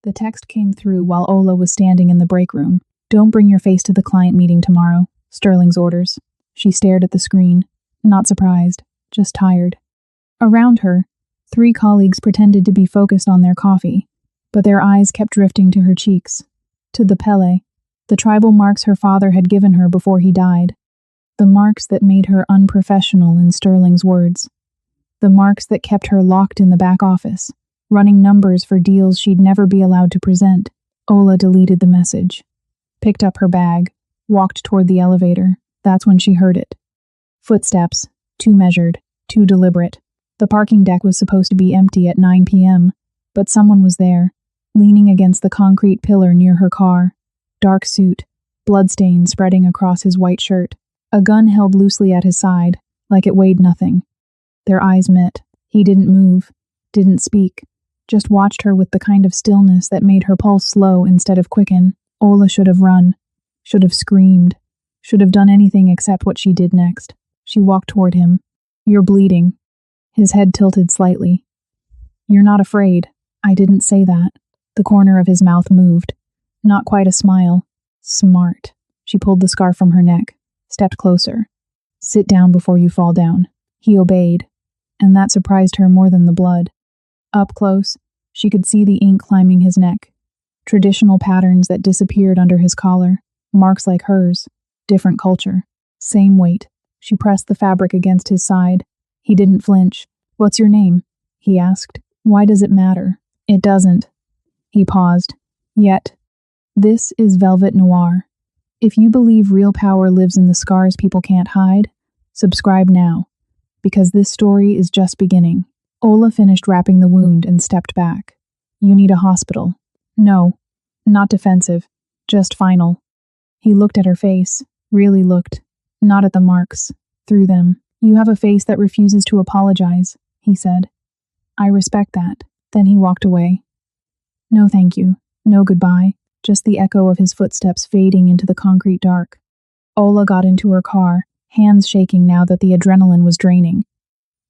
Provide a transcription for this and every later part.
The text came through while Ola was standing in the break room. "Don't bring your face to the client meeting tomorrow," Sterling's orders. She stared at the screen, not surprised, just tired. Around her, 3 colleagues pretended to be focused on their coffee, but their eyes kept drifting to her cheeks, to the pele, the tribal marks her father had given her before he died. The marks that made her unprofessional, in Sterling's words. The marks that kept her locked in the back office, running numbers for deals she'd never be allowed to present. Ola deleted the message, picked up her bag, walked toward the elevator. That's when she heard it. Footsteps, too measured, too deliberate. The parking deck was supposed to be empty at 9 p.m., but someone was there, leaning against the concrete pillar near her car. Dark suit, bloodstains spreading across his white shirt. A gun held loosely at his side, like it weighed nothing. Their eyes met. He didn't move, didn't speak, just watched her with the kind of stillness that made her pulse slow instead of quicken. Ola should have run, should have screamed, should have done anything except what she did next. She walked toward him. "You're bleeding." His head tilted slightly. "You're not afraid." "I didn't say that." The corner of his mouth moved. Not quite a smile. "Smart." She pulled the scarf from her neck, stepped closer. "Sit down before you fall down." He obeyed, and that surprised her more than the blood. Up close, she could see the ink climbing his neck. Traditional patterns that disappeared under his collar. Marks like hers. Different culture. Same weight. She pressed the fabric against his side. He didn't flinch. "What's your name?" he asked. "Why does it matter?" "It doesn't." He paused. "Yet. This is Velvet Noir. If you believe real power lives in the scars people can't hide, subscribe now, because this story is just beginning." Ola finished wrapping the wound and stepped back. "You need a hospital." "No, not defensive, just final." He looked at her face, really looked, not at the marks, through them. "You have a face that refuses to apologize," he said. "I respect that." Then he walked away. No thank you, no goodbye, just the echo of his footsteps fading into the concrete dark. Ola got into her car, hands shaking now that the adrenaline was draining.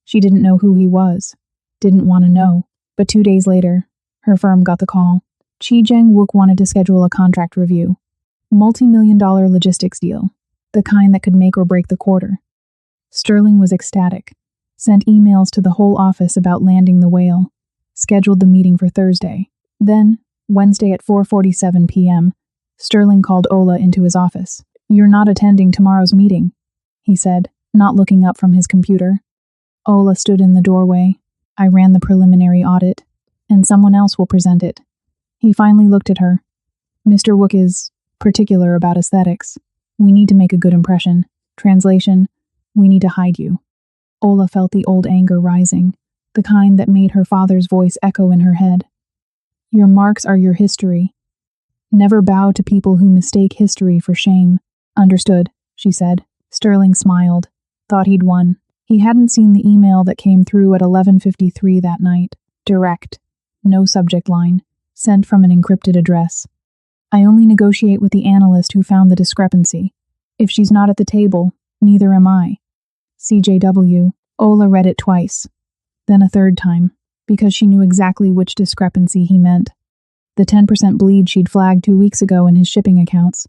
She didn't know who he was, didn't want to know, but 2 days later, her firm got the call. Chi Jeng Wook wanted to schedule a contract review. Multi-million-dollar logistics deal, the kind that could make or break the quarter. Sterling was ecstatic, sent emails to the whole office about landing the whale, scheduled the meeting for Thursday. Then, Wednesday at 4:47 p.m., Sterling called Ola into his office. "You're not attending tomorrow's meeting," he said, not looking up from his computer. Ola stood in the doorway. "I ran the preliminary audit, and someone else will present it." He finally looked at her. "Mr. Wook is particular about aesthetics. We need to make a good impression. Translation, we need to hide you." Ola felt the old anger rising, the kind that made her father's voice echo in her head. "Your marks are your history. Never bow to people who mistake history for shame." "Understood," she said. Sterling smiled, thought he'd won. He hadn't seen the email that came through at 11:53 that night. Direct. No subject line. Sent from an encrypted address. "I only negotiate with the analyst who found the discrepancy. If she's not at the table, neither am I. CJW." Ola read it twice, then a third time, because she knew exactly which discrepancy he meant. The 10% bleed she'd flagged 2 weeks ago in his shipping accounts.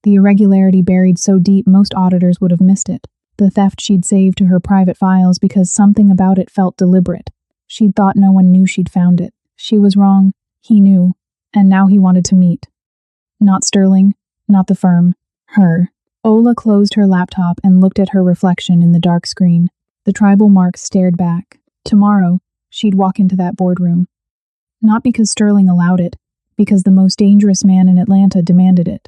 The irregularity buried so deep most auditors would have missed it. The theft she'd saved to her private files because something about it felt deliberate. She'd thought no one knew she'd found it. She was wrong, he knew, and now he wanted to meet. Not Sterling, not the firm, her. Ola closed her laptop and looked at her reflection in the dark screen. The tribal marks stared back. Tomorrow, she'd walk into that boardroom. Not because Sterling allowed it, because the most dangerous man in Atlanta demanded it.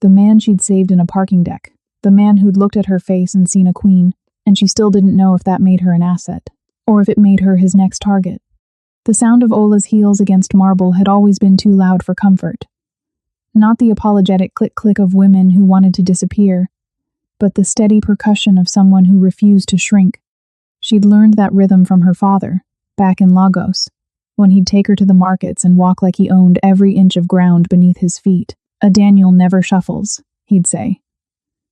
The man she'd saved in a parking deck. The man who'd looked at her face and seen a queen, and she still didn't know if that made her an asset, or if it made her his next target. The sound of Ola's heels against marble had always been too loud for comfort. Not the apologetic click-click of women who wanted to disappear, but the steady percussion of someone who refused to shrink. She'd learned that rhythm from her father, back in Lagos, when he'd take her to the markets and walk like he owned every inch of ground beneath his feet. "A Daniel never shuffles," he'd say.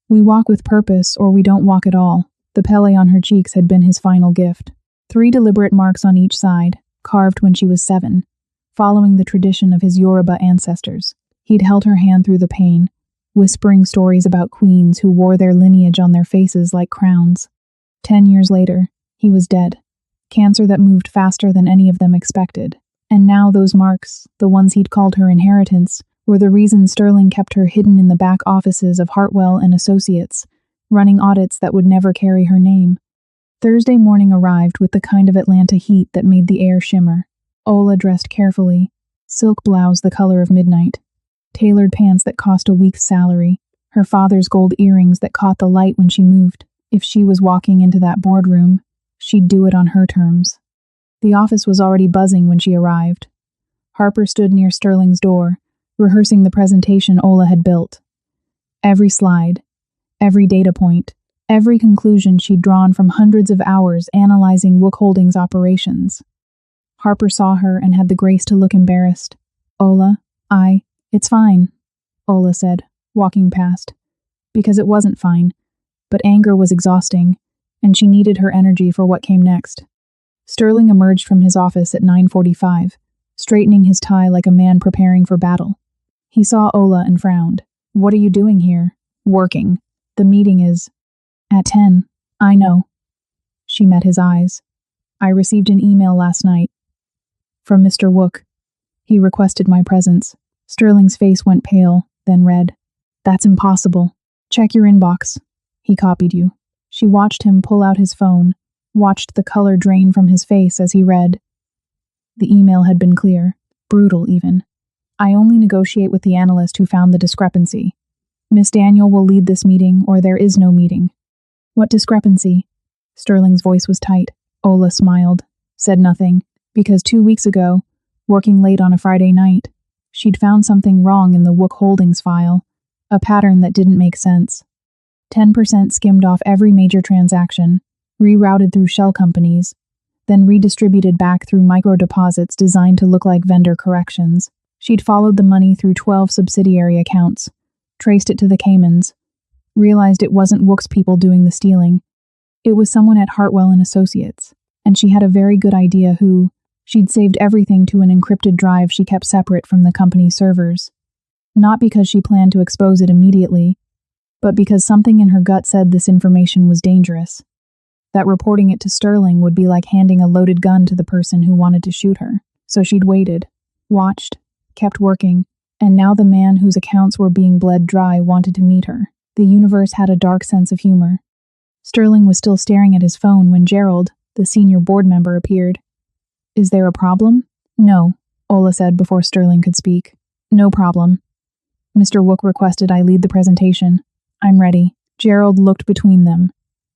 "We walk with purpose, or we don't walk at all." The pele on her cheeks had been his final gift. 3 deliberate marks on each side, carved when she was 7. following the tradition of his Yoruba ancestors. He'd held her hand through the pain, whispering stories about queens who wore their lineage on their faces like crowns. 10 years later, he was dead. Cancer that moved faster than any of them expected. And now those marks, the ones he'd called her inheritance, were the reason Sterling kept her hidden in the back offices of Hartwell and Associates, running audits that would never carry her name. Thursday morning arrived with the kind of Atlanta heat that made the air shimmer. Ola dressed carefully, silk blouse the color of midnight, tailored pants that cost a week's salary, her father's gold earrings that caught the light when she moved. If she was walking into that boardroom, she'd do it on her terms. The office was already buzzing when she arrived. Harper stood near Sterling's door, rehearsing the presentation Ola had built. Every slide, every data point, every conclusion she'd drawn from hundreds of hours analyzing Wook Holdings' operations. Harper saw her and had the grace to look embarrassed. Ola, it's fine, Ola said, walking past. Because it wasn't fine, but anger was exhausting, and she needed her energy for what came next. Sterling emerged from his office at 9:45, straightening his tie like a man preparing for battle. He saw Ola and frowned. What are you doing here? Working. The meeting is at 10. I know. She met his eyes. I received an email last night. From Mr. Wook. He requested my presence. Sterling's face went pale, then red. That's impossible. Check your inbox. He copied you. She watched him pull out his phone, watched the color drain from his face as he read. The email had been clear, brutal even. I only negotiate with the analyst who found the discrepancy. Miss Daniel will lead this meeting, or there is no meeting. What discrepancy? Sterling's voice was tight. Ola smiled, said nothing, because 2 weeks ago, working late on a Friday night, she'd found something wrong in the Wook Holdings file, a pattern that didn't make sense. 10% skimmed off every major transaction, rerouted through shell companies, then redistributed back through micro-deposits designed to look like vendor corrections. She'd followed the money through 12 subsidiary accounts, traced it to the Caymans, realized it wasn't Wook's people doing the stealing. It was someone at Hartwell and Associates, and she had a very good idea who. She'd saved everything to an encrypted drive she kept separate from the company's servers. Not because she planned to expose it immediately, but because something in her gut said this information was dangerous. That reporting it to Sterling would be like handing a loaded gun to the person who wanted to shoot her. So she'd waited, watched, kept working, and now the man whose accounts were being bled dry wanted to meet her. The universe had a dark sense of humor. Sterling was still staring at his phone when Gerald, the senior board member, appeared. Is there a problem? No, Ola said before Sterling could speak. No problem. Mr. Wook requested I lead the presentation. I'm ready. Gerald looked between them,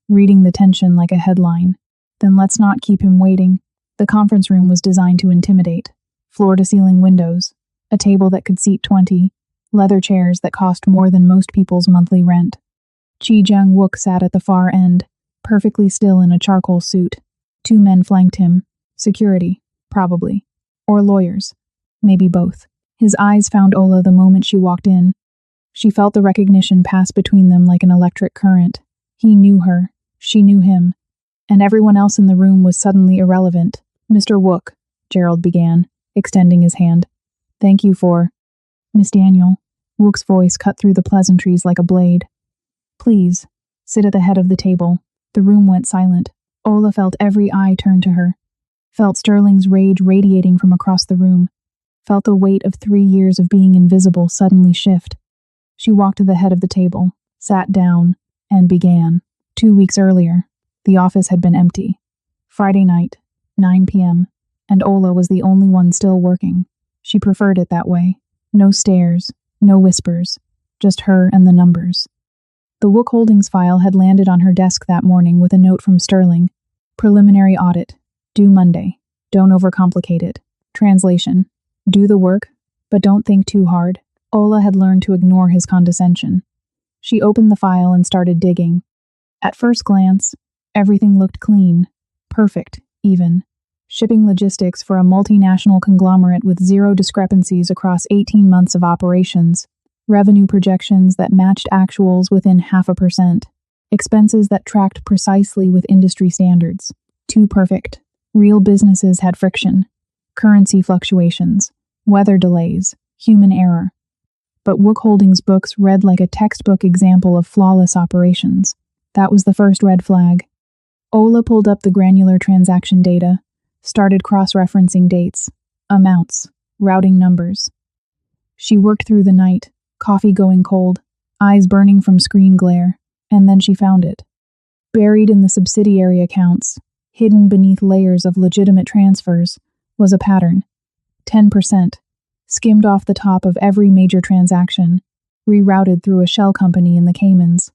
reading the tension like a headline. Then let's not keep him waiting. The conference room was designed to intimidate. Floor-to-ceiling windows, a table that could seat 20, leather chairs that cost more than most people's monthly rent. Chi Jung Wook sat at the far end, perfectly still in a charcoal suit. 2 men flanked him. Security, probably. Or lawyers. Maybe both. His eyes found Ola the moment she walked in. She felt the recognition pass between them like an electric current. He knew her. She knew him. And everyone else in the room was suddenly irrelevant. Mr. Wook, Gerald began, extending his hand. Thank you for... Miss Daniel. Wook's voice cut through the pleasantries like a blade. Please, sit at the head of the table. The room went silent. Ola felt every eye turn to her. Felt Sterling's rage radiating from across the room. Felt the weight of 3 years of being invisible suddenly shift. She walked to the head of the table, sat down, and began. 2 weeks earlier, the office had been empty. Friday night, 9 p.m., and Ola was the only one still working. She preferred it that way. No stares, no whispers, just her and the numbers. The Wook Holdings file had landed on her desk that morning with a note from Sterling. Preliminary audit. Due Monday. Don't overcomplicate it. Translation. Do the work, but don't think too hard. Ola had learned to ignore his condescension. She opened the file and started digging. At first glance, everything looked clean. Perfect, even. Shipping logistics for a multinational conglomerate with 0 discrepancies across 18 months of operations. Revenue projections that matched actuals within 0.5%. Expenses that tracked precisely with industry standards. Too perfect. Real businesses had friction. currency fluctuations, weather delays, human error. But Wook Holdings' books read like a textbook example of flawless operations. That was the first red flag. Ola pulled up the granular transaction data, started cross-referencing dates, amounts, routing numbers. She worked through the night, coffee going cold, eyes burning from screen glare, and then she found it. Buried in the subsidiary accounts, hidden beneath layers of legitimate transfers, was a pattern. 10%, skimmed off the top of every major transaction, rerouted through a shell company in the Caymans,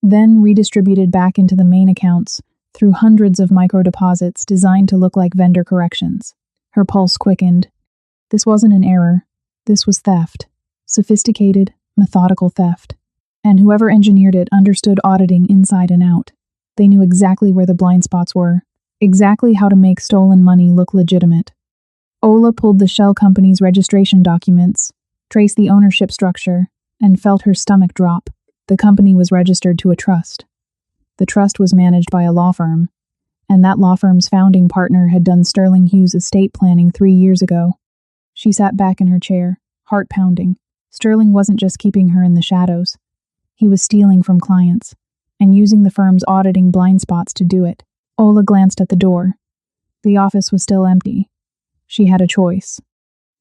then redistributed back into the main accounts through hundreds of micro-deposits designed to look like vendor corrections. Her pulse quickened. This wasn't an error. This was theft. Sophisticated, methodical theft. And whoever engineered it understood auditing inside and out. They knew exactly where the blind spots were, exactly how to make stolen money look legitimate. Ola pulled the shell company's registration documents, traced the ownership structure, and felt her stomach drop. The company was registered to a trust. The trust was managed by a law firm, and that law firm's founding partner had done Sterling Hughes' estate planning 3 years ago. She sat back in her chair, heart pounding. Sterling wasn't just keeping her in the shadows. He was stealing from clients, and using the firm's auditing blind spots to do it. Ola glanced at the door. The office was still empty. She had a choice.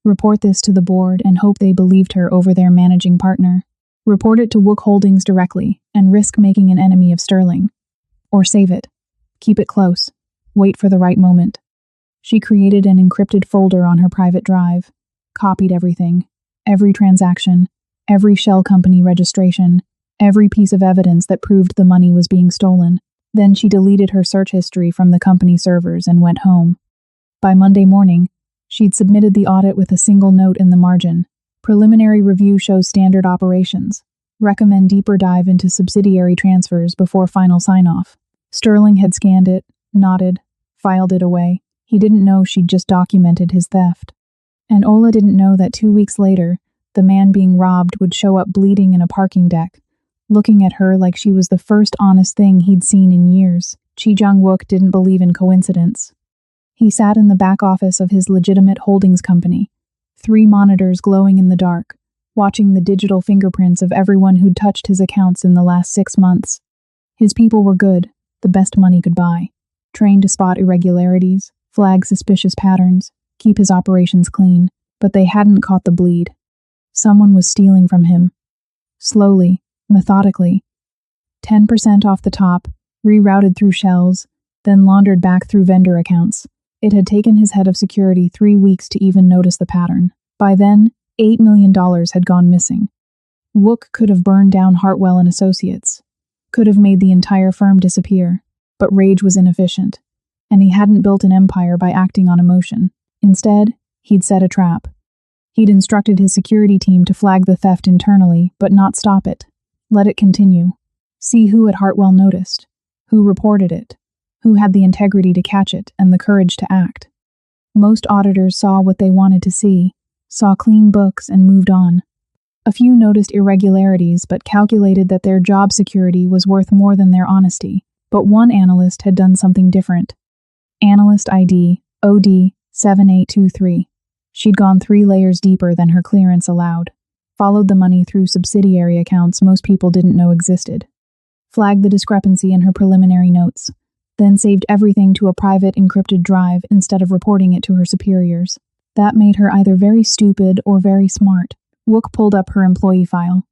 Report this to the board and hope they believed her over their managing partner. Report it to Wook Holdings directly and risk making an enemy of Sterling. Or save it. Keep it close. Wait for the right moment. She created an encrypted folder on her private drive, copied everything, every transaction, every shell company registration, every piece of evidence that proved the money was being stolen. Then she deleted her search history from the company servers and went home. By Monday morning, she'd submitted the audit with a single note in the margin. Preliminary review shows standard operations. Recommend deeper dive into subsidiary transfers before final sign-off. Sterling had scanned it, nodded, filed it away. He didn't know she'd just documented his theft. And Ola didn't know that 2 weeks later, the man being robbed would show up bleeding in a parking deck, looking at her like she was the first honest thing he'd seen in years. Chi Jung-wook didn't believe in coincidence. He sat in the back office of his legitimate holdings company, 3 monitors glowing in the dark, watching the digital fingerprints of everyone who'd touched his accounts in the last 6 months. His people were good, the best money could buy, trained to spot irregularities, flag suspicious patterns, keep his operations clean, but they hadn't caught the bleed. Someone was stealing from him. Slowly, methodically. 10% off the top, rerouted through shells, then laundered back through vendor accounts. It had taken his head of security 3 weeks to even notice the pattern. By then, $8 million had gone missing. Wook could have burned down Hartwell and Associates, could have made the entire firm disappear, but rage was inefficient, and he hadn't built an empire by acting on emotion. Instead, he'd set a trap. He'd instructed his security team to flag the theft internally, but not stop it. Let it continue. See who at Hartwell noticed, who reported it, who had the integrity to catch it and the courage to act. Most auditors saw what they wanted to see, saw clean books and moved on. A few noticed irregularities but calculated that their job security was worth more than their honesty. But one analyst had done something different. Analyst ID OD 7823. She'd gone 3 layers deeper than her clearance allowed, followed the money through subsidiary accounts most people didn't know existed, flagged the discrepancy in her preliminary notes, then saved everything to a private encrypted drive instead of reporting it to her superiors. That made her either very stupid or very smart. Wook pulled up her employee file.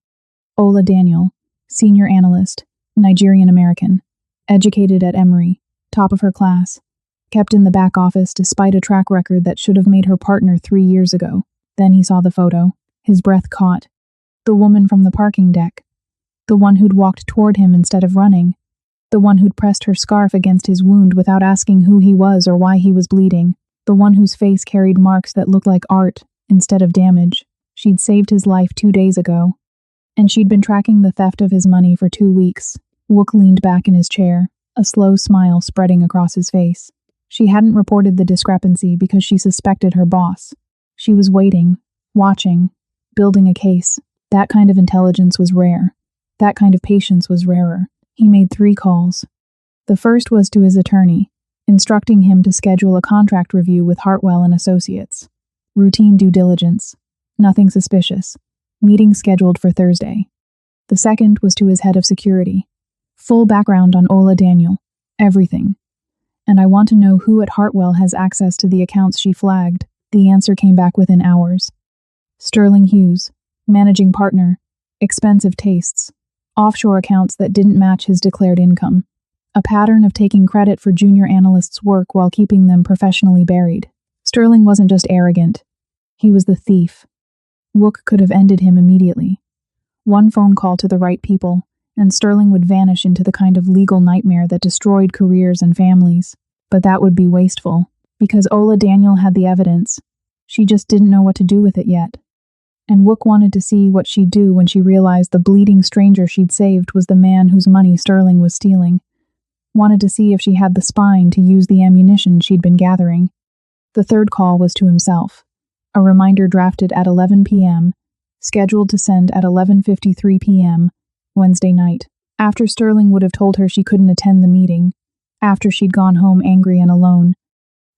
Ola Daniel, senior analyst, Nigerian-American, educated at Emory, top of her class, kept in the back office despite a track record that should have made her partner 3 years ago. Then he saw the photo. His breath caught. The woman from the parking deck. The one who'd walked toward him instead of running. The one who'd pressed her scarf against his wound without asking who he was or why he was bleeding. The one whose face carried marks that looked like art instead of damage. She'd saved his life 2 days ago. And she'd been tracking the theft of his money for 2 weeks. Wook leaned back in his chair, a slow smile spreading across his face. She hadn't reported the discrepancy because she suspected her boss. She was waiting, watching, building a case. That kind of intelligence was rare. That kind of patience was rarer. He made 3 calls. The first was to his attorney, instructing him to schedule a contract review with Hartwell and Associates. Routine due diligence. Nothing suspicious. Meeting scheduled for Thursday. The second was to his head of security. Full background on Ola Daniel. Everything. And I want to know who at Hartwell has access to the accounts she flagged. The answer came back within hours. Sterling Hughes, managing partner, expensive tastes, offshore accounts that didn't match his declared income, a pattern of taking credit for junior analysts' work while keeping them professionally buried. Sterling wasn't just arrogant. He was the thief. Wook could have ended him immediately. One phone call to the right people, and Sterling would vanish into the kind of legal nightmare that destroyed careers and families. But that would be wasteful, because Ola Daniel had the evidence. She just didn't know what to do with it yet. And Wook wanted to see what she'd do when she realized the bleeding stranger she'd saved was the man whose money Sterling was stealing. Wanted to see if she had the spine to use the ammunition she'd been gathering. The third call was to himself. A reminder drafted at 11 p.m., scheduled to send at 11:53 p.m., Wednesday night, after Sterling would have told her she couldn't attend the meeting, after she'd gone home angry and alone.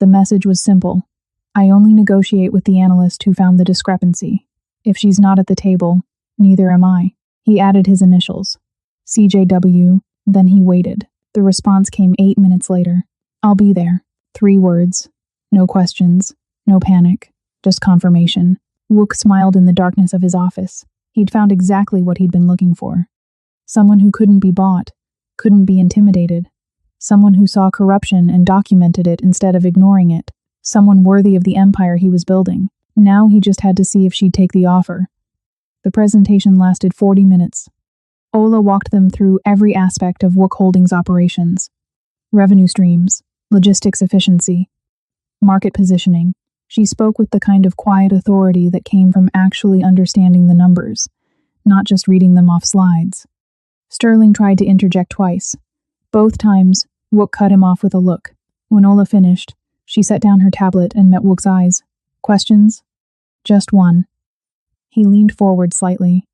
The message was simple. I only negotiate with the analyst who found the discrepancy. If she's not at the table, neither am I. He added his initials. CJW, then he waited. The response came 8 minutes later. I'll be there. 3 words. No questions. No panic. Just confirmation. Wook smiled in the darkness of his office. He'd found exactly what he'd been looking for. Someone who couldn't be bought, couldn't be intimidated. Someone who saw corruption and documented it instead of ignoring it. Someone worthy of the empire he was building. Now he just had to see if she'd take the offer. The presentation lasted 40 minutes. Ola walked them through every aspect of Wook Holdings' operations. Revenue streams, logistics efficiency, market positioning. She spoke with the kind of quiet authority that came from actually understanding the numbers, not just reading them off slides. Sterling tried to interject twice. Both times, Wook cut him off with a look. When Ola finished, she set down her tablet and met Wook's eyes. Questions? Just one. He leaned forward slightly.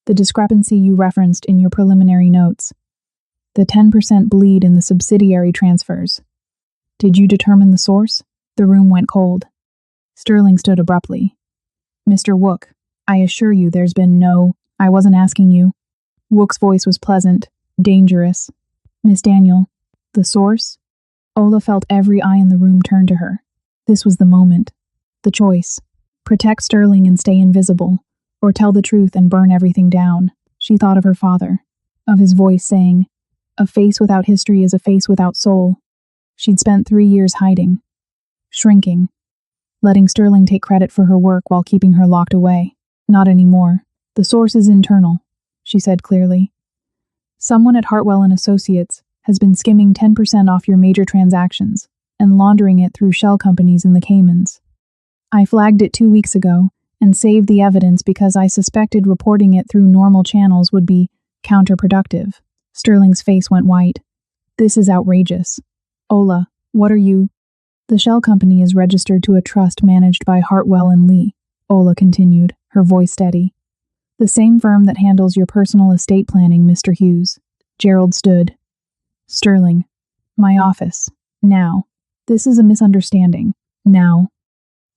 The discrepancy you referenced in your preliminary notes. The 10% bleed in the subsidiary transfers. Did you determine the source? The room went cold. Sterling stood abruptly. Mr. Wook, I assure you there's been no... I wasn't asking you. Wook's voice was pleasant, dangerous. Miss Daniel, the source? Ola felt every eye in the room turn to her. This was the moment. The choice. Protect Sterling and stay invisible, or tell the truth and burn everything down. She thought of her father, of his voice saying, a face without history is a face without soul. She'd spent 3 years hiding, shrinking, letting Sterling take credit for her work while keeping her locked away. Not anymore. The source is internal, she said clearly. Someone at Hartwell and Associates has been skimming 10% off your major transactions and laundering it through shell companies in the Caymans. I flagged it 2 weeks ago and saved the evidence because I suspected reporting it through normal channels would be counterproductive. Sterling's face went white. This is outrageous. Ola, what are you? The shell company is registered to a trust managed by Hartwell and Lee, Ola continued, her voice steady. The same firm that handles your personal estate planning, Mr. Hughes. Gerald stood. Sterling. My office. Now. This is a misunderstanding. Now.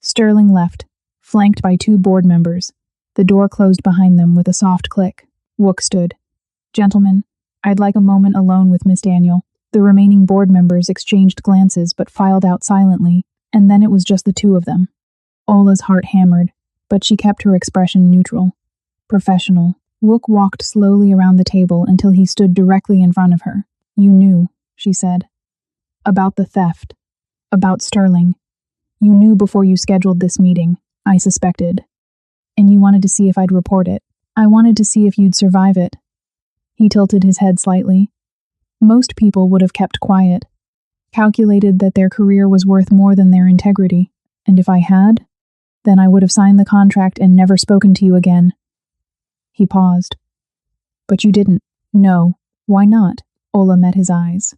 Sterling left, flanked by 2 board members. The door closed behind them with a soft click. Wook stood. Gentlemen, I'd like a moment alone with Miss Daniel. The remaining board members exchanged glances but filed out silently, and then it was just the 2 of them. Ola's heart hammered, but she kept her expression neutral. Professional. Wook walked slowly around the table until he stood directly in front of her. You knew, she said. About the theft. About Sterling. You knew before you scheduled this meeting, I suspected. And you wanted to see if I'd report it. I wanted to see if you'd survive it. He tilted his head slightly. Most people would have kept quiet, calculated that their career was worth more than their integrity, and if I had, then I would have signed the contract and never spoken to you again. He paused. But you didn't. No. Why not? Ola met his eyes.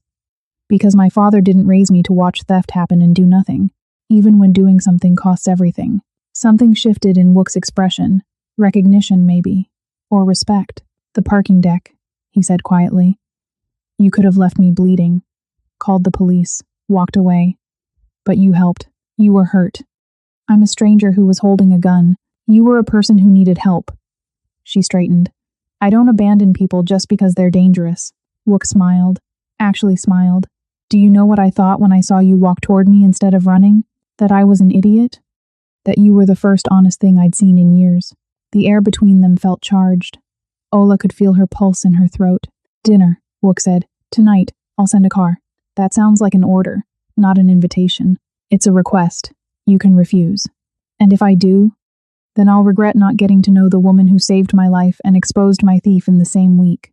Because my father didn't raise me to watch theft happen and do nothing, even when doing something costs everything. Something shifted in Wook's expression. Recognition, maybe. Or respect. The parking deck, he said quietly. You could have left me bleeding. Called the police. walked away. But you helped. You were hurt. I'm a stranger who was holding a gun. You were a person who needed help. She straightened. I don't abandon people just because they're dangerous. Wook smiled. Actually smiled. Do you know what I thought when I saw you walk toward me instead of running? That I was an idiot? That you were the first honest thing I'd seen in years. The air between them felt charged. Ola could feel her pulse in her throat. Dinner, Wook said. Tonight, I'll send a car. That sounds like an order, not an invitation. It's a request. You can refuse. And if I do, then I'll regret not getting to know the woman who saved my life and exposed my thief in the same week.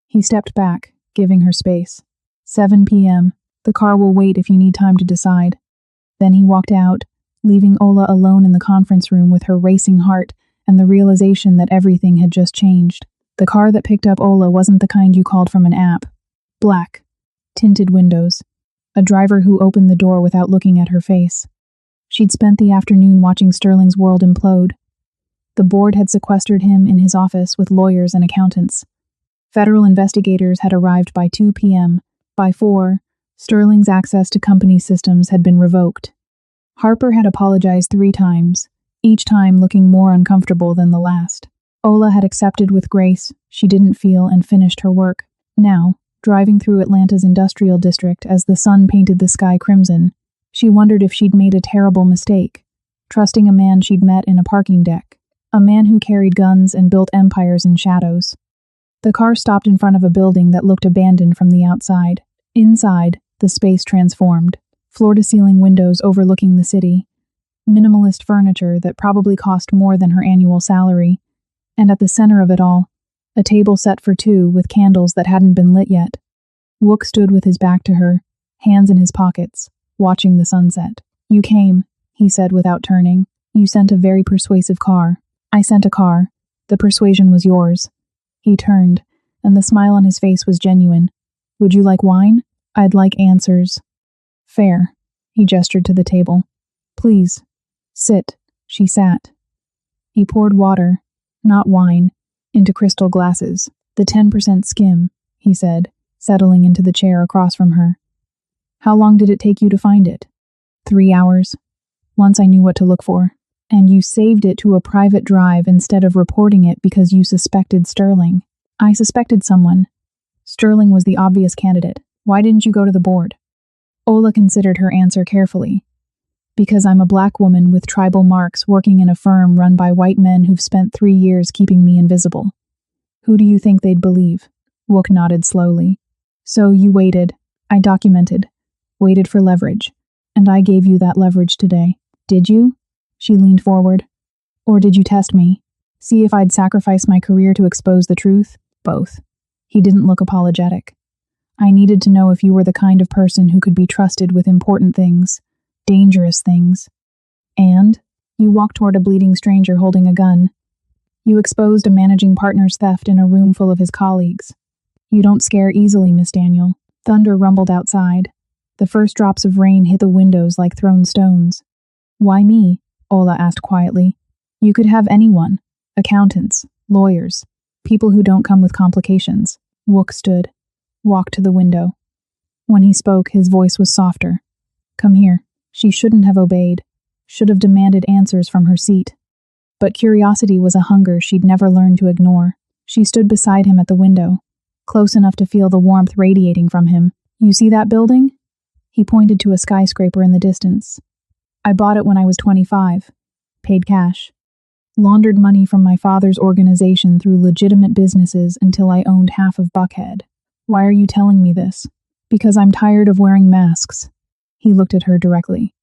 He stepped back, giving her space. 7 p.m. The car will wait if you need time to decide. Then he walked out, leaving Ola alone in the conference room with her racing heart and the realization that everything had just changed. The car that picked up Ola wasn't the kind you called from an app. Black. Tinted windows. A driver who opened the door without looking at her face. She'd spent the afternoon watching Sterling's world implode. The board had sequestered him in his office with lawyers and accountants. Federal investigators had arrived by 2 p.m. By 4, Sterling's access to company systems had been revoked. Harper had apologized 3 times, each time looking more uncomfortable than the last. Ola had accepted with grace she didn't feel and finished her work. Now, driving through Atlanta's industrial district as the sun painted the sky crimson, she wondered if she'd made a terrible mistake, trusting a man she'd met in a parking deck, a man who carried guns and built empires in shadows. The car stopped in front of a building that looked abandoned from the outside. Inside, the space transformed, floor-to-ceiling windows overlooking the city, minimalist furniture that probably cost more than her annual salary, and at the center of it all, a table set for 2 with candles that hadn't been lit yet. Wook stood with his back to her, hands in his pockets, watching the sunset. You came, he said without turning. You sent a very persuasive car. I sent a car. The persuasion was yours. He turned, and the smile on his face was genuine. Would you like wine? I'd like answers. Fair. He gestured to the table. Please. Sit. She sat. He poured water, not wine, into crystal glasses. The 10% skim, he said, settling into the chair across from her. How long did it take you to find it? 3 hours. Once I knew what to look for. And you saved it to a private drive instead of reporting it because you suspected Sterling. I suspected someone. Sterling was the obvious candidate. Why didn't you go to the board? Ola considered her answer carefully. Because I'm a black woman with tribal marks working in a firm run by white men who've spent 3 years keeping me invisible. Who do you think they'd believe? Wook nodded slowly. So you waited. I documented. Waited for leverage. And I gave you that leverage today. Did you? She leaned forward. Or did you test me? See if I'd sacrifice my career to expose the truth? Both. He didn't look apologetic. I needed to know if you were the kind of person who could be trusted with important things, dangerous things. And you walked toward a bleeding stranger holding a gun. You exposed a managing partner's theft in a room full of his colleagues. You don't scare easily, Miss Daniel. Thunder rumbled outside. The first drops of rain hit the windows like thrown stones. Why me? Ola asked quietly. You could have anyone. Accountants, lawyers, people who don't come with complications. Wook stood, walked to the window. When he spoke, his voice was softer. Come here. She shouldn't have obeyed, should have demanded answers from her seat. But curiosity was a hunger she'd never learned to ignore. She stood beside him at the window, close enough to feel the warmth radiating from him. You see that building? He pointed to a skyscraper in the distance. I bought it when I was 25. Paid cash. Laundered money from my father's organization through legitimate businesses until I owned half of Buckhead. Why are you telling me this? Because I'm tired of wearing masks. He looked at her directly.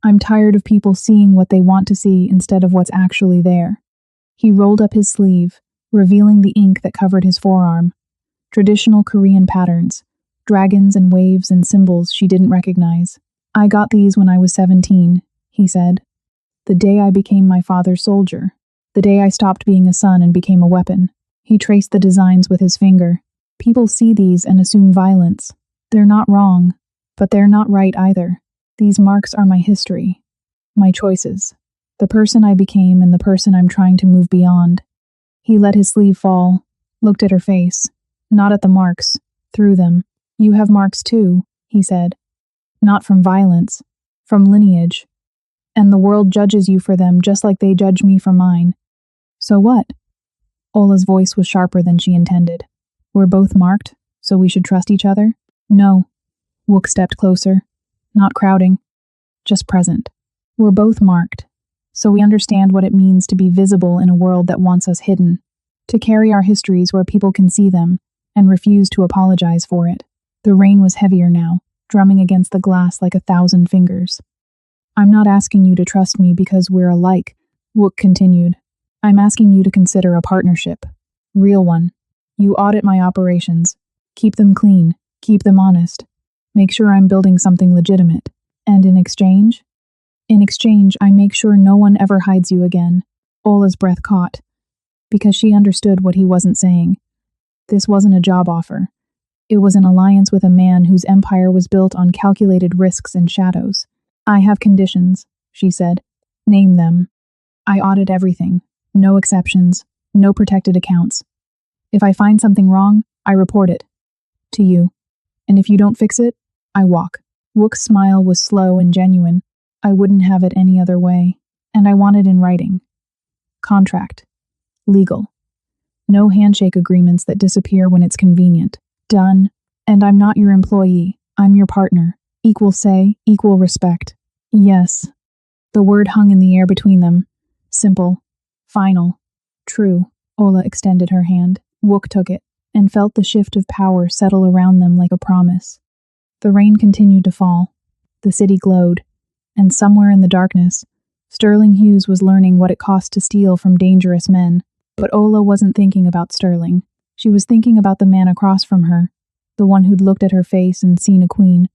I'm tired of people seeing what they want to see instead of what's actually there. He rolled up his sleeve, revealing the ink that covered his forearm. Traditional Korean patterns, dragons and waves and symbols she didn't recognize. I got these when I was 17, he said. The day I became my father's soldier. The day I stopped being a son and became a weapon. He traced the designs with his finger. People see these and assume violence. They're not wrong, but they're not right either. These marks are my history. My choices. The person I became and the person I'm trying to move beyond. He let his sleeve fall, looked at her face. Not at the marks, through them. You have marks too, he said. Not from violence, from lineage. And the world judges you for them just like they judge me for mine. So what? Ola's voice was sharper than she intended. We're both marked, so we should trust each other? No. Wook stepped closer, not crowding, just present. We're both marked, so we understand what it means to be visible in a world that wants us hidden, to carry our histories where people can see them and refuse to apologize for it. The rain was heavier now, drumming against the glass like 1,000 fingers. I'm not asking you to trust me because we're alike, Wook continued. I'm asking you to consider a partnership. Real one. You audit my operations. Keep them clean. Keep them honest. Make sure I'm building something legitimate. And in exchange? In exchange, I make sure no one ever hides you again. Ola's breath caught, because she understood what he wasn't saying. This wasn't a job offer. It was an alliance with a man whose empire was built on calculated risks and shadows. I have conditions, she said. Name them. I audit everything. No exceptions. No protected accounts. If I find something wrong, I report it. To you. And if you don't fix it, I walk. Wook's smile was slow and genuine. I wouldn't have it any other way. And I want it in writing. Contract. Legal. No handshake agreements that disappear when it's convenient. Done. And I'm not your employee. I'm your partner. Equal say, equal respect. Yes. The word hung in the air between them. Simple. Final. True. Ola extended her hand. Wook took it, and felt the shift of power settle around them like a promise. The rain continued to fall. The city glowed, and somewhere in the darkness, Sterling Hughes was learning what it cost to steal from dangerous men. But Ola wasn't thinking about Sterling. She was thinking about the man across from her, the one who'd looked at her face and seen a queen.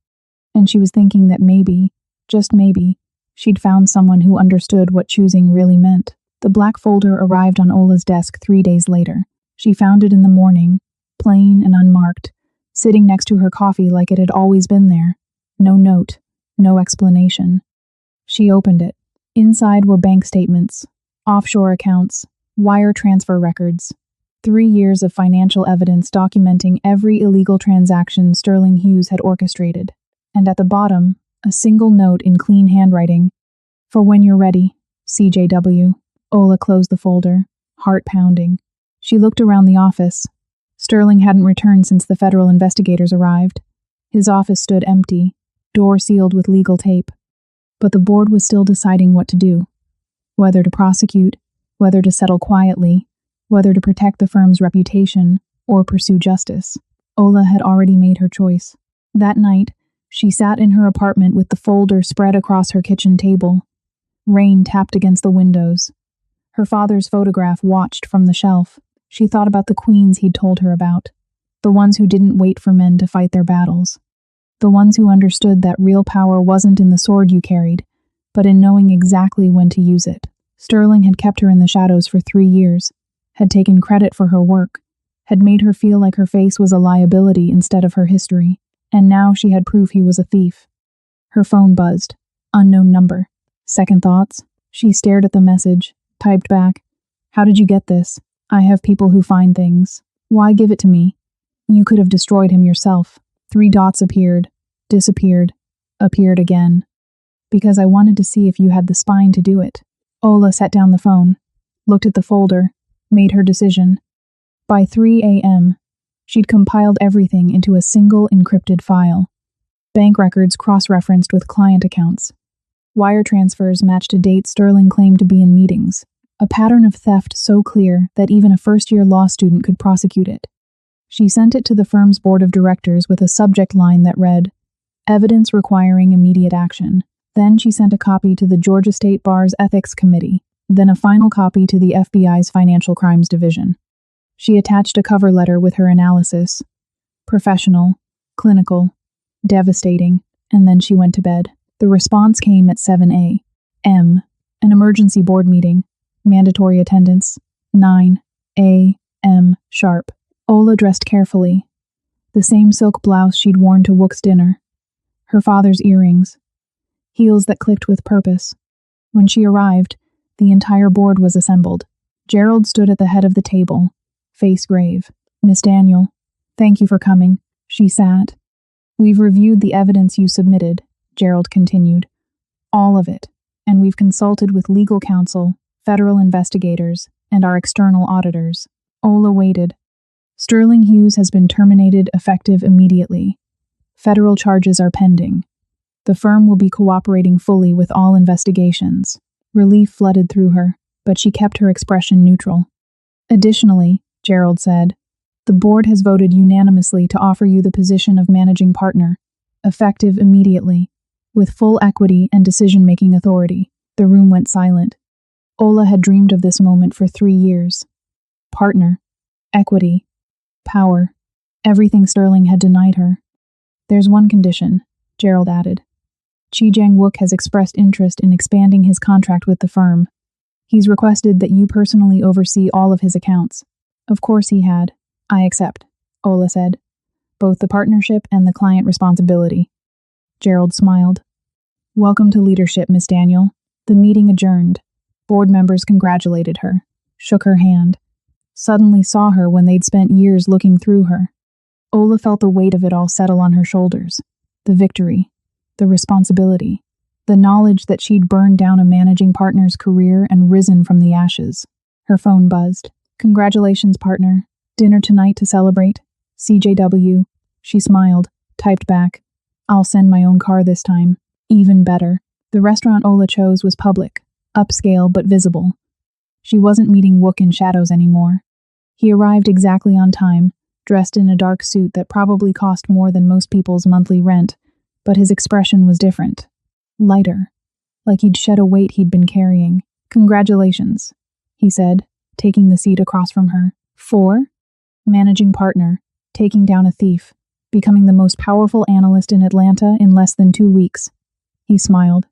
And she was thinking that maybe, just maybe, she'd found someone who understood what choosing really meant. The black folder arrived on Ola's desk 3 days later. She found it in the morning, plain and unmarked, sitting next to her coffee like it had always been there. No note, no explanation. She opened it. Inside were bank statements, offshore accounts, wire transfer records, 3 years of financial evidence documenting every illegal transaction Sterling Hughes had orchestrated. And at the bottom, a single note in clean handwriting. For when you're ready, CJW. Ola closed the folder, heart pounding. She looked around the office. Sterling hadn't returned since the federal investigators arrived. His office stood empty, door sealed with legal tape. But the board was still deciding what to do. Whether to prosecute, whether to settle quietly, whether to protect the firm's reputation, or pursue justice. Ola had already made her choice. That night, she sat in her apartment with the folder spread across her kitchen table. Rain tapped against the windows. Her father's photograph watched from the shelf. She thought about the queens he'd told her about, the ones who didn't wait for men to fight their battles, the ones who understood that real power wasn't in the sword you carried, but in knowing exactly when to use it. Sterling had kept her in the shadows for 3 years, had taken credit for her work, had made her feel like her face was a liability instead of her history, and now she had proof he was a thief. Her phone buzzed. Unknown number. Second thoughts? She stared at the message, typed back. How did you get this? I have people who find things. Why give it to me? You could have destroyed him yourself. 3 dots appeared, disappeared, appeared again. Because I wanted to see if you had the spine to do it. Ola set down the phone, looked at the folder, made her decision. By 3 a.m., she'd compiled everything into a single encrypted file. Bank records cross-referenced with client accounts. Wire transfers matched a date Sterling claimed to be in meetings. A pattern of theft so clear that even a first-year law student could prosecute it. She sent it to the firm's board of directors with a subject line that read, "Evidence requiring immediate action." Then she sent a copy to the Georgia State Bar's Ethics Committee, then a final copy to the FBI's Financial Crimes Division. She attached a cover letter with her analysis. Professional, clinical, devastating, and then she went to bed. The response came at 7 a.m. An emergency board meeting. Mandatory attendance. 9 a.m. sharp. Ola dressed carefully. The same silk blouse she'd worn to Wook's dinner. Her father's earrings. Heels that clicked with purpose. When she arrived, the entire board was assembled. Gerald stood at the head of the table, face grave. Miss Daniel, thank you for coming. She sat. We've reviewed the evidence you submitted, Gerald continued. All of it. And we've consulted with legal counsel, federal investigators, and our external auditors. Ola waited. Sterling Hughes has been terminated effective immediately. Federal charges are pending. The firm will be cooperating fully with all investigations. Relief flooded through her, but she kept her expression neutral. Additionally, Gerald said, the board has voted unanimously to offer you the position of managing partner, effective immediately, with full equity and decision-making authority. The room went silent. Ola had dreamed of this moment for 3 years. Partner, equity, power, everything Sterling had denied her. There's one condition, Gerald added. Chi Jang-wook has expressed interest in expanding his contract with the firm. He's requested that you personally oversee all of his accounts. Of course he had. I accept, Ola said. Both the partnership and the client responsibility. Gerald smiled. Welcome to leadership, Miss Daniel. The meeting adjourned. Board members congratulated her, shook her hand, suddenly saw her when they'd spent years looking through her. Ola felt the weight of it all settle on her shoulders. The victory, the responsibility, the knowledge that she'd burned down a managing partner's career and risen from the ashes. Her phone buzzed. Congratulations, partner. Dinner tonight to celebrate? CJW. She smiled, typed back. I'll send my own car this time. Even better. The restaurant Ola chose was public, upscale but visible. She wasn't meeting Wook in shadows anymore. He arrived exactly on time, dressed in a dark suit that probably cost more than most people's monthly rent, but his expression was different. Lighter. Like he'd shed a weight he'd been carrying. Congratulations, he said, taking the seat across from her. 4. Managing partner, taking down a thief, becoming the most powerful analyst in Atlanta in less than 2 weeks. He smiled.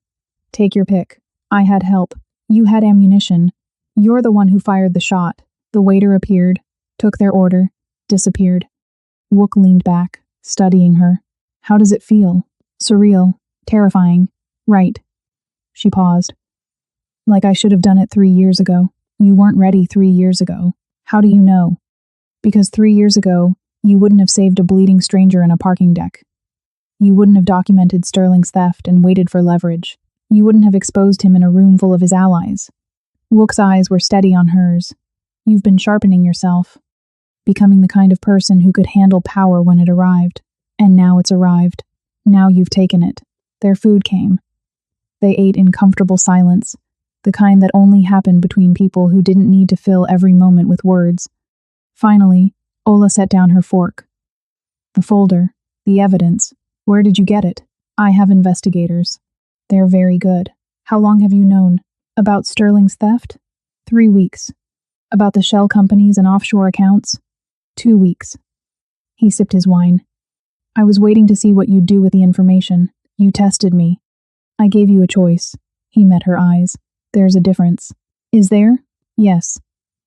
Take your pick. I had help. You had ammunition. You're the one who fired the shot. The waiter appeared, took their order, disappeared. Wook leaned back, studying her. How does it feel? Surreal. Terrifying. Right. She paused. Like I should have done it 3 years ago. You weren't ready 3 years ago. How do you know? Because 3 years ago, you wouldn't have saved a bleeding stranger in a parking deck. You wouldn't have documented Sterling's theft and waited for leverage. You wouldn't have exposed him in a room full of his allies. Wook's eyes were steady on hers. You've been sharpening yourself, becoming the kind of person who could handle power when it arrived. And now it's arrived. Now you've taken it. Their food came. They ate in comfortable silence, the kind that only happened between people who didn't need to fill every moment with words. Finally, Ola set down her fork. The folder, the evidence. Where did you get it? I have investigators. They're very good. How long have you known? About Sterling's theft? 3 weeks. About the shell companies and offshore accounts? 2 weeks. He sipped his wine. I was waiting to see what you'd do with the information. You tested me. I gave you a choice. He met her eyes. There's a difference. Is there? Yes.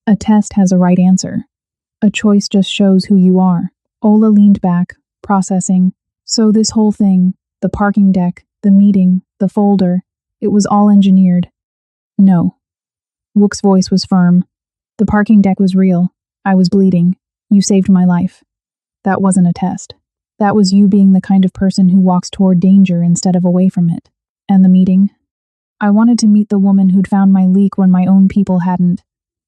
A test has a right answer. A choice just shows who you are. Ola leaned back, processing. So this whole thing, the parking deck, the meeting, the folder, it was all engineered. No. Wook's voice was firm. The parking deck was real. I was bleeding. You saved my life. That wasn't a test. That was you being the kind of person who walks toward danger instead of away from it. And the meeting? I wanted to meet the woman who'd found my leak when my own people hadn't,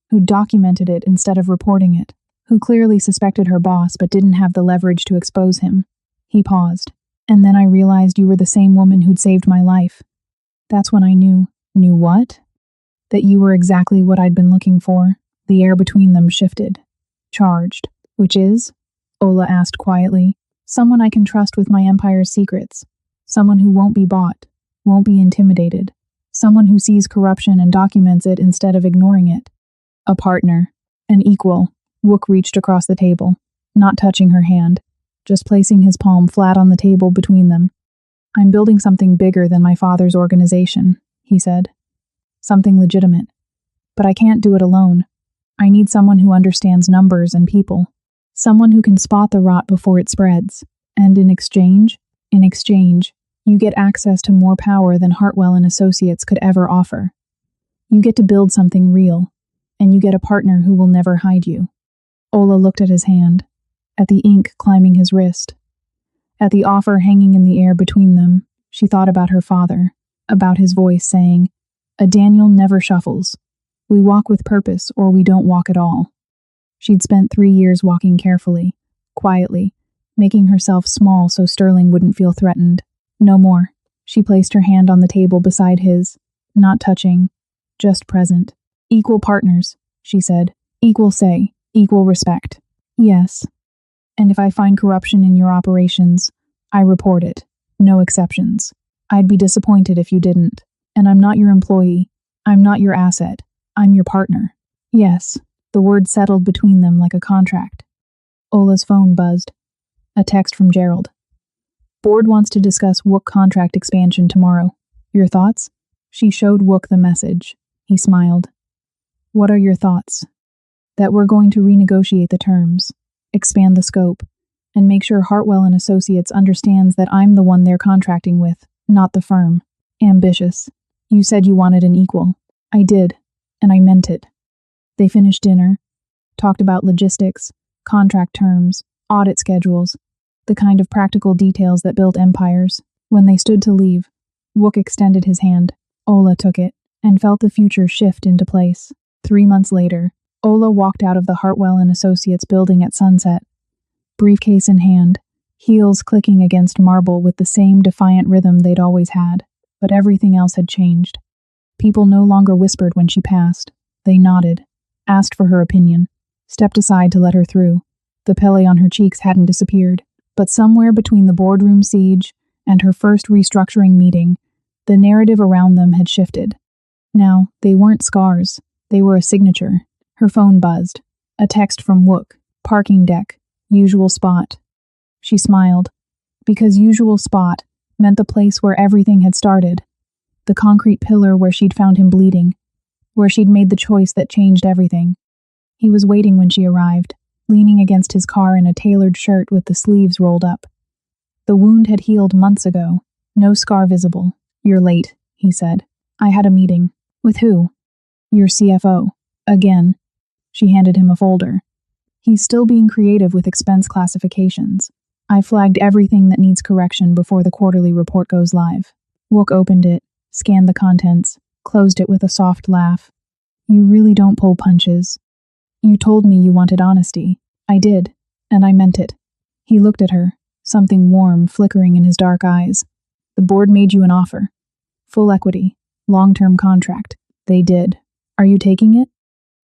who'd documented it instead of reporting it, who clearly suspected her boss but didn't have the leverage to expose him. He paused. And then I realized you were the same woman who'd saved my life. That's when I knew. Knew what? That you were exactly what I'd been looking for. The air between them shifted. Charged. Which is? Ola asked quietly. Someone I can trust with my empire's secrets. Someone who won't be bought. Won't be intimidated. Someone who sees corruption and documents it instead of ignoring it. A partner. An equal. Wook reached across the table, not touching her hand, just placing his palm flat on the table between them. I'm building something bigger than my father's organization, he said. Something legitimate. But I can't do it alone. I need someone who understands numbers and people. Someone who can spot the rot before it spreads. And in exchange, you get access to more power than Hartwell and Associates could ever offer. You get to build something real, and you get a partner who will never hide you. Ola looked at his hand, at the ink climbing his wrist, at the offer hanging in the air between them. She thought about her father, about his voice saying, "A Daniel never shuffles. We walk with purpose or we don't walk at all." She'd spent 3 years walking carefully, quietly, making herself small so Sterling wouldn't feel threatened. No more. She placed her hand on the table beside his, not touching, just present. "Equal partners," she said. "Equal say, equal respect." "Yes. And if I find corruption in your operations, I report it. No exceptions. I'd be disappointed if you didn't. And I'm not your employee. I'm not your asset. I'm your partner." "Yes." The word settled between them like a contract. Ola's phone buzzed. A text from Gerald. "Board wants to discuss Wook contract expansion tomorrow. Your thoughts?" She showed Wook the message. He smiled. "What are your thoughts?" "That we're going to renegotiate the terms, expand the scope, and make sure Hartwell and Associates understands that I'm the one they're contracting with, not the firm." "Ambitious. You said you wanted an equal." "I did, and I meant it." They finished dinner, talked about logistics, contract terms, audit schedules, the kind of practical details that built empires. When they stood to leave, Wook extended his hand. Ola took it, and felt the future shift into place. 3 months later, Ola walked out of the Hartwell and Associates building at sunset, briefcase in hand, heels clicking against marble with the same defiant rhythm they'd always had. But everything else had changed. People no longer whispered when she passed. They nodded, asked for her opinion, stepped aside to let her through. The pele on her cheeks hadn't disappeared, but somewhere between the boardroom siege and her first restructuring meeting, the narrative around them had shifted. Now, they weren't scars. They were a signature. Her phone buzzed. A text from Wook. "Parking deck. Usual spot." She smiled, because usual spot meant the place where everything had started. The concrete pillar where she'd found him bleeding, where she'd made the choice that changed everything. He was waiting when she arrived, leaning against his car in a tailored shirt with the sleeves rolled up. The wound had healed months ago, no scar visible. "You're late," he said. "I had a meeting." "With who?" "Your CFO." Again. She handed him a folder. "He's still being creative with expense classifications. I flagged everything that needs correction before the quarterly report goes live." Wook opened it, scanned the contents, closed it with a soft laugh. "You really don't pull punches. You told me you wanted honesty. I did, and I meant it." He looked at her, something warm flickering in his dark eyes. "The board made you an offer. Full equity, long-term contract. They did. Are you taking it?"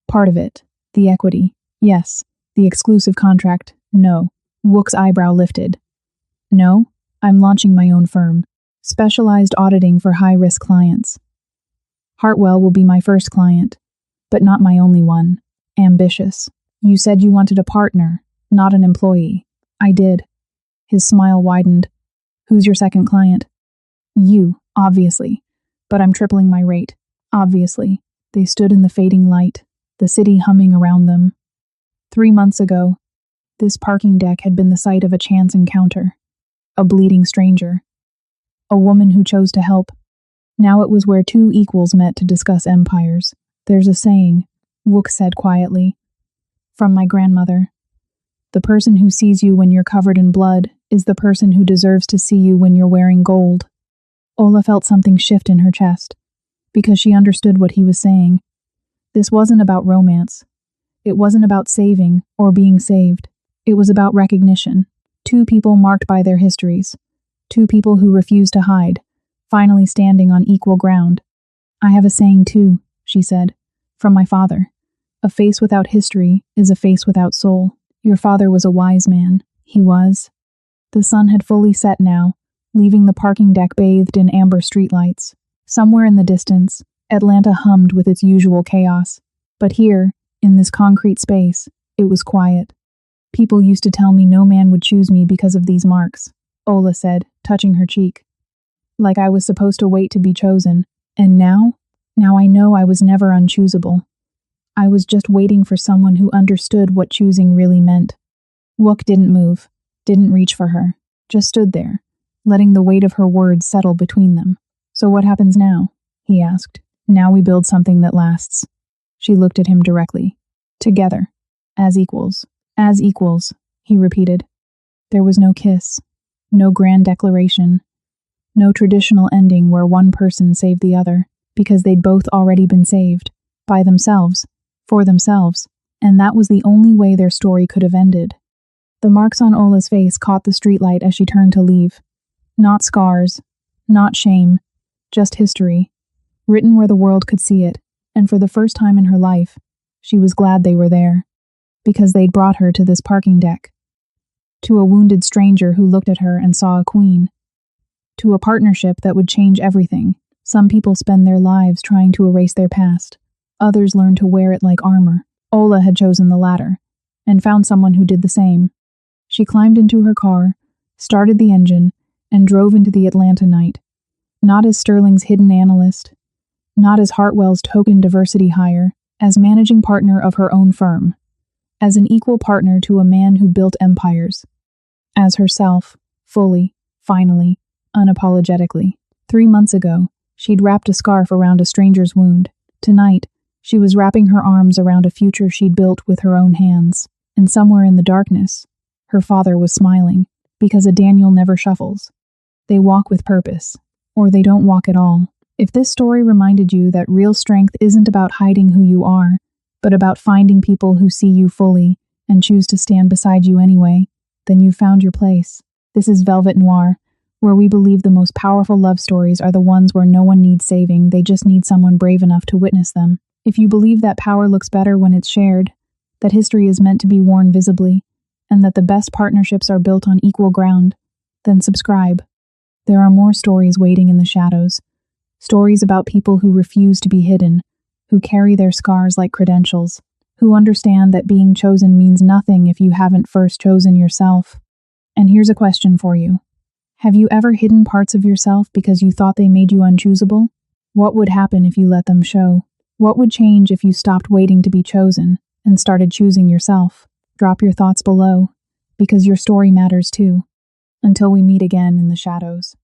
"Part of it. The equity. Yes. The exclusive contract. No." Wook's eyebrow lifted. "No, I'm launching my own firm. Specialized auditing for high-risk clients. Hartwell will be my first client, but not my only one. Ambitious. You said you wanted a partner, not an employee." "I did." His smile widened. "Who's your second client?" "You, obviously. But I'm tripling my rate. Obviously." They stood in the fading light, the city humming around them. 3 months ago, this parking deck had been the site of a chance encounter. A bleeding stranger. A woman who chose to help. Now it was where two equals met to discuss empires. "There's a saying," Wook said quietly, "from my grandmother. The person who sees you when you're covered in blood is the person who deserves to see you when you're wearing gold." Ola felt something shift in her chest, because she understood what he was saying. This wasn't about romance. It wasn't about saving or being saved. It was about recognition. Two people marked by their histories. Two people who refused to hide, finally standing on equal ground. "I have a saying too," she said, "from my father. A face without history is a face without soul. Your father was a wise man. He was." The sun had fully set now, leaving the parking deck bathed in amber streetlights. Somewhere in the distance, Atlanta hummed with its usual chaos. But here, in this concrete space, it was quiet. "People used to tell me no man would choose me because of these marks," Ola said, touching her cheek. "Like I was supposed to wait to be chosen. And now I know I was never unchoosable. I was just waiting for someone who understood what choosing really meant." Wook didn't move, didn't reach for her, just stood there, letting the weight of her words settle between them. "So what happens now?" he asked. "Now we build something that lasts." She looked at him directly. "Together. As equals." "As equals," he repeated. There was no kiss, no grand declaration, No traditional ending where one person saved the other, because they'd both already been saved. By themselves. For themselves. And that was the only way their story could have ended. The marks on Ola's face caught the streetlight as she turned to leave. Not scars. Not shame. Just history. Written where the world could see it, and for the first time in her life, she was glad they were there. Because they'd brought her to this parking deck. To a wounded stranger who looked at her and saw a queen. To a partnership that would change everything. Some people spend their lives trying to erase their past. Others learn to wear it like armor. Ola had chosen the latter, and found someone who did the same. She climbed into her car, started the engine, and drove into the Atlanta night. Not as Sterling's hidden analyst, not as Hartwell's token diversity hire, as managing partner of her own firm. As an equal partner to a man who built empires. As herself, fully, finally, unapologetically. 3 months ago, she'd wrapped a scarf around a stranger's wound. Tonight, she was wrapping her arms around a future she'd built with her own hands. And somewhere in the darkness, her father was smiling, because a Daniel never shuffles. They walk with purpose, or they don't walk at all. If this story reminded you that real strength isn't about hiding who you are, but about finding people who see you fully and choose to stand beside you anyway, then you've found your place. This is Velvet Noir, where we believe the most powerful love stories are the ones where no one needs saving, they just need someone brave enough to witness them. If you believe that power looks better when it's shared, that history is meant to be worn visibly, and that the best partnerships are built on equal ground, then subscribe. There are more stories waiting in the shadows. Stories about people who refuse to be hidden, who carry their scars like credentials, who understand that being chosen means nothing if you haven't first chosen yourself. And here's a question for you. Have you ever hidden parts of yourself because you thought they made you unchoosable? What would happen if you let them show? What would change if you stopped waiting to be chosen and started choosing yourself? Drop your thoughts below, because your story matters too. Until we meet again in the shadows.